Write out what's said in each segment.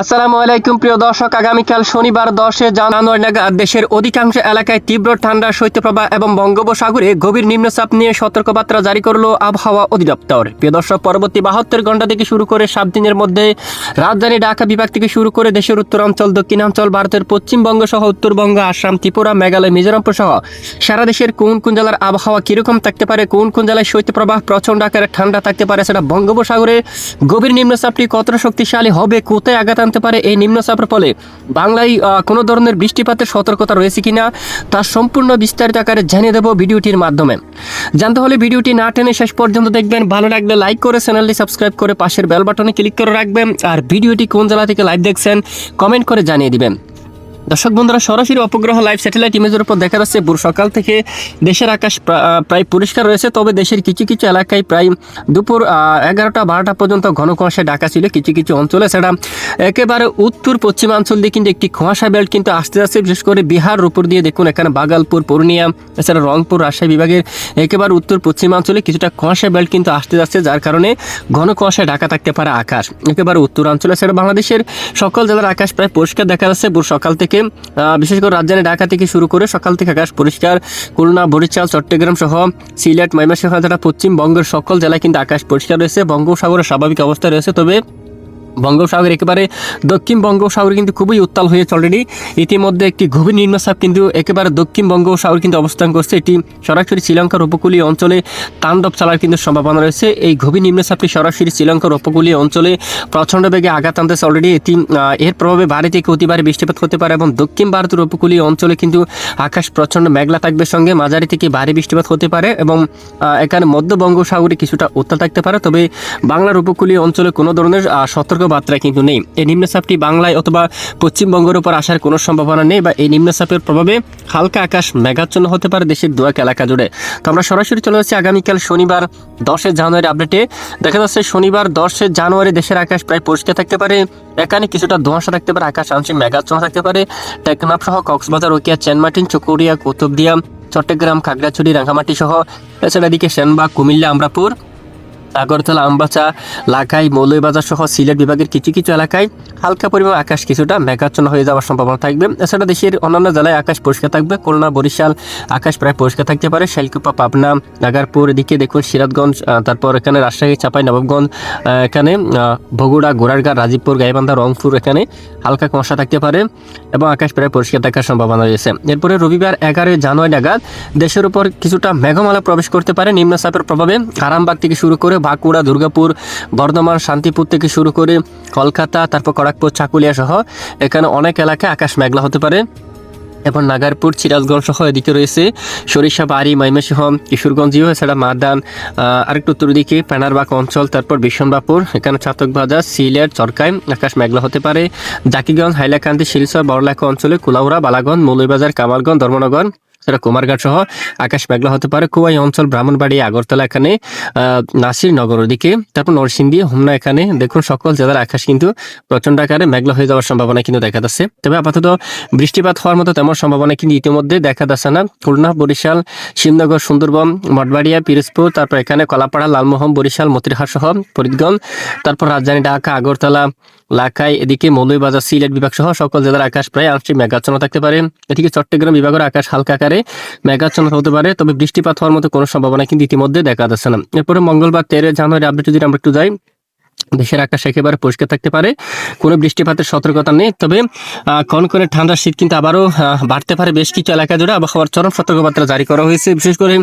আসসালামু আলাইকুম প্রিয় দর্শক, আগামীকাল শনিবার 10 জানুয়ারি নাগাদ দেশের অধিকাংশ এলাকায় তীব্র ঠান্ডা শৈত্যপ্রবাহ এবং বঙ্গোপসাগরে গভীর নিম্নচাপ নিয়ে সতর্কবার্তা জারি করলো আবহাওয়া অধিদপ্তর। প্রিয় দর্শক, পরবর্তী 72 ঘন্টা থেকে শুরু করে 7 দিনের মধ্যে রাজধানী ঢাকা বিভাগ থেকে শুরু করে দেশের উত্তরাঞ্চল, দক্ষিণাঞ্চল, ভারতের পশ্চিমবঙ্গ সহ উত্তরবঙ্গ, আসাম, ত্রিপুরা, মেঘালয়, মিজোরাম সহ সারা দেশের কোন কোন জেলার আবহাওয়া কিরকম থাকতে পারে, কোন কোন জেলায় শৈত্যপ্রবাহ প্রচণ্ড আকারে ঠান্ডা থাকতে পারে, সেটা বঙ্গোপসাগরে গভীর নিম্নচাপটি কতটা শক্তিশালী হবে, কোথায় আঘাত আনতে পারে এই নিম্নচাপের ফলে বাংলায় কোনো ধরনের বৃষ্টিপাতের সতর্কতা রয়েছে কিনা তার সম্পূর্ণ বিস্তারিত আকারে জানিয়ে দেব ভিডিওটির মাধ্যমে। জানতে হলে ভিডিওটি না টেনে শেষ পর্যন্ত দেখবেন। ভালো লাগলে লাইক করে চ্যানেলটি সাবস্ক্রাইব করে পাশের বেল বাটনে ক্লিক করে রাখবেন। আর ভিডিওটি কোন জেলা থেকে লাইভ দেখছেন কমেন্ট করে জানিয়ে দিবেন। দর্শক বন্ধুরা, সরাসরি উপগ্রহ লাইভ স্যাটেলাইট ইমেজের উপর দেখা যাচ্ছে ভোর সকাল থেকে দেশের আকাশ প্রায় পরিষ্কার রয়েছে। তবে দেশের কিছু কিছু এলাকায় প্রায় দুপুর 11টা-12টা পর্যন্ত ঘন কুয়াশায় ঢাকা ছিল। কিছু কিছু অঞ্চলে সেটা একেবারে উত্তর পশ্চিমাঞ্চল দিয়ে কিন্তু একটি কুয়াশা বেল্ট কিন্তু আসতে যাচ্ছে। বিশেষ করে বিহার উপর দিয়ে দেখুন, এখানে বাগালপুর, পূর্ণিয়া, এছাড়া রংপুর, রাজশাহী বিভাগের একেবারে উত্তর পশ্চিমাঞ্চলে কিছুটা কুয়াশা বেল্ট কিন্তু আসতে যাচ্ছে, যার কারণে ঘন কুয়াশায় ঢাকা থাকতে পারে আকাশ। একেবারে উত্তরাঞ্চলে সেটা বাংলাদেশের সকল জেলার আকাশ প্রায় পরিষ্কার দেখা যাচ্ছে ভোর সকাল থেকে। বিশেষ করে রাজধানী ঢাকা থেকে শুরু করে সকাল থেকে আকাশ পরিষ্কার। খুলনা, বরিশাল, চট্টগ্রাম সহ সিলেট, ময়মনসিংহ, পশ্চিমবঙ্গের সকল জেলায় কিন্তু আকাশ পরিষ্কার রয়েছে। বঙ্গোপসাগরের স্বাভাবিক অবস্থা রয়েছে। তবে বঙ্গোপসাগর একেবারে দক্ষিণ বঙ্গোপসাগর কিন্তু খুবই উত্তাল হয়েছে অলরেডি। ইতিমধ্যে একটি গভীর নিম্নচাপ কিন্তু একেবারে দক্ষিণ বঙ্গোপসাগর কিন্তু অবস্থান করছে। এটি সরাসরি শ্রীলঙ্কার উপকূলীয় অঞ্চলে তাণ্ডব চালার কিন্তু সম্ভাবনা রয়েছে। এই গভীর নিম্নচাপটি সরাসরি শ্রীলঙ্কার উপকূলীয় অঞ্চলে প্রচণ্ড বেগে আঘাত আনতেছে অলরেডি। এটি এর প্রভাবে ভারী থেকে অতি ভারী বৃষ্টিপাত হতে পারে এবং দক্ষিণ ভারতের উপকূলীয় অঞ্চলে কিন্তু আকাশ প্রচণ্ড মেঘলা থাকবে, সঙ্গে মাঝারি থেকে ভারী বৃষ্টিপাত হতে পারে এবং এখানে মধ্য বঙ্গোপসাগরে কিছুটা উত্তাল থাকতে পারে। তবে বাংলার উপকূলীয় অঞ্চলে কোনো ধরনের সতর্ক বার্তা কিন্তু নেই। এই নিম্নচাপটি বাংলায় অথবা পশ্চিমবঙ্গের উপর আসার কোনো সম্ভাবনা নেই, বা এই নিম্নচাপের প্রভাবে হালকা আকাশ মেঘাচ্ছন্ন হতে পারে দেশের দু এক এলাকা জুড়ে। তো আমরা সরাসরি চলে যাচ্ছি আগামীকাল শনিবার 10 জানুয়ারি আপডেটে। দেখা যাচ্ছে শনিবার 10 জানুয়ারি দেশের আকাশ প্রায় পরিষ্কার থাকতে পারে। এখানে কিছুটা ধোঁয়াশা থাকতে পারে, আকাশ আংশিক মেঘাচ্ছন্ন থাকতে পারে। টেকনাফ সহ কক্সবাজার, রোকিয়া, চেনমার্টিন, চকরিয়া, কুতুবদিয়া, চট্টগ্রাম, খাগড়াছড়ি, রাঙ্গামাটি সহ এছাড়া এদিকে সেনবাগ, কুমিল্লা, আমরাপুর, আগরতলা, আমবাসা, লাখাই, মৌলভীবাজার সহ সিলেট বিভাগের কিছু কিছু এলাকায় হালকা পরিমাণ আকাশ কিছুটা মেঘাচ্ছন্ন হয়ে যাওয়ার সম্ভাবনা থাকবে। এছাড়া দেশের অন্যান্য জেলায় আকাশ পরিষ্কার থাকবে। খুলনা, বরিশাল আকাশ প্রায় পরিষ্কার থাকতে পারে। শাইলকুপা, পাবনা, নাগারপুর, এদিকে দেখুন সিরাজগঞ্জ, তারপর এখানে রাজশাহী, চাঁপাইনবাবগঞ্জ, এখানে বগুড়া, গোড়ারঘাট, রাজীবপুর, গাইবান্ধা, রংপুর এখানে হালকা কুয়াশা থাকতে পারে এবং আকাশ প্রায় পরিষ্কার থাকার সম্ভাবনা রয়েছে। এরপরে রবিবার 11 জানুয়ারি নাগাদ দেশের উপর কিছুটা মেঘমালা প্রবেশ করতে পারে নিম্নচাপের প্রভাবে। আরামবাগ থেকে শুরু করে বাঁকুড়া, দুর্গাপুর, বর্ধমান, শান্তিপুর থেকে শুরু করে কলকাতা, তারপর খড়গপুর, চাকুলিয়া সহ এখানে অনেক এলাকায় আকাশ মেঘলা হতে পারে। এবং নাগারপুর, সিরাজগঞ্জ সহ এদিকে রয়েছে সরিষাবাড়ি, ময়মনসিংহ, কিশোরগঞ্জীয়, এছাড়া মাদান, আরেকটু উত্তর দিকে পেনারবাগ অঞ্চল, তারপর বিশ্বনাথপুর, এখানে চাতকবাজার, সিলেট, চরকায় আকাশ মেঘলা হতে পারে। জাকিগঞ্জ, হাইলাকান্দি, শিলচর, বড়লেখা অঞ্চলে কুলাউড়া, বালাগঞ্জ, মৌলভীবাজার, কামালগঞ্জ, ধর্মনগর, সেটা কুমারঘাট সহ আকাশ মেঘলা হতে পারে। কুয়াই অঞ্চল, ব্রাহ্মণবাড়ি, আগরতলা, এখানে নাসিরনগর দিকে, তারপর নরসিংদী, হোমনা, এখানে দেখুন সকল জেলার আকাশ কিন্তু প্রচণ্ড আকারে মেঘলা হয়ে যাওয়ার সম্ভাবনা কিন্তু দেখা যাচ্ছে। তবে আপাতত বৃষ্টিপাত হওয়ার মতো তেমন সম্ভাবনা কিন্তু ইতিমধ্যে দেখা যাচ্ছে না। খুলনা, বরিশাল, শিবনগর, সুন্দরবন, মঠবাড়িয়া, পিরোজপুর, তারপর এখানে কলাপাড়া, লালমোহন, বরিশাল, মতিরহাট সহ ফরিদগঞ্জ, তারপর রাজধানী ঢাকা, আগরতলা, লাখাই, এদিকে মৌলভীবাজার, সিলেট বিভাগ সহ সকল জেলার আকাশ প্রায় আংশিক মেঘাচ্ছন্ন থাকতে পারে। এদিকে চট্টগ্রাম বিভাগের আকাশ হালকা আকারে মেঘাচ্ছন্ন হতে পারে। তবে বৃষ্টিপাত হওয়ার মতো কোনো সম্ভাবনা কিন্তু ইতিমধ্যে দেখা যাচ্ছে না। এরপরে মঙ্গলবার 13 জানুয়ারি আপডেট যদি আমরা একটু যাই, দেশের আকাশ একেবারে পরিষ্কার থাকতে পারে, কোনো বৃষ্টিপাতের সতর্কতা নেই। তবে কনকনে ঠান্ডার শীত কিন্তু আবারও বাড়তে পারে বেশ কিছু এলাকা জুড়ে। আবহাওয়ার চরম সতর্কবার্তা জারি করা হয়েছে। বিশেষ করে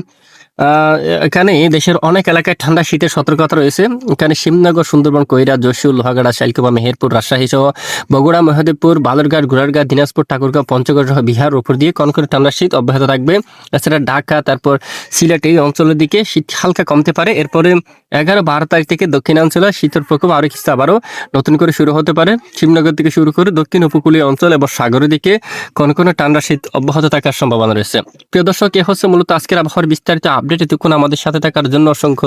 এখানে দেশের অনেক এলাকায় ঠান্ডা শীতের সতর্কতা রয়েছে। এখানে শিবনগর, সুন্দরবন, কৈরা, যশোর, লোহাগাড়া, শাইলকুপা, মেহেরপুর, রাজশাহী সহ বগুড়া, মহদেবপুর, বালুরঘাট, গোড়ারঘাট, দিনাজপুর, ঠাকুরগাঁও, পঞ্চগড় সহ বিহার উপর দিয়ে কনকনে ঠান্ডা শীত অব্যাহত থাকবে। এছাড়া ঢাকা, তারপর সিলেট এই অঞ্চলের দিকে শীত হালকা কমতে পারে। এরপরে 11-12 তারিখ থেকে দক্ষিণাঞ্চলে শীতের প্রকোপ আরও কিছু আবারও নতুন করে শুরু হতে পারে। শিবনগর থেকে শুরু করে দক্ষিণ উপকূলীয় অঞ্চল এবং সাগরের দিকে কনকনে ঠান্ডা শীত অব্যাহত থাকার সম্ভাবনা রয়েছে। প্রিয় দর্শক, এ হচ্ছে মূলত আজকের আবহাওয়ার বিস্তারিত আপডেট। এতক্ষণ আমাদের সাথে থাকার জন্য অসংখ্য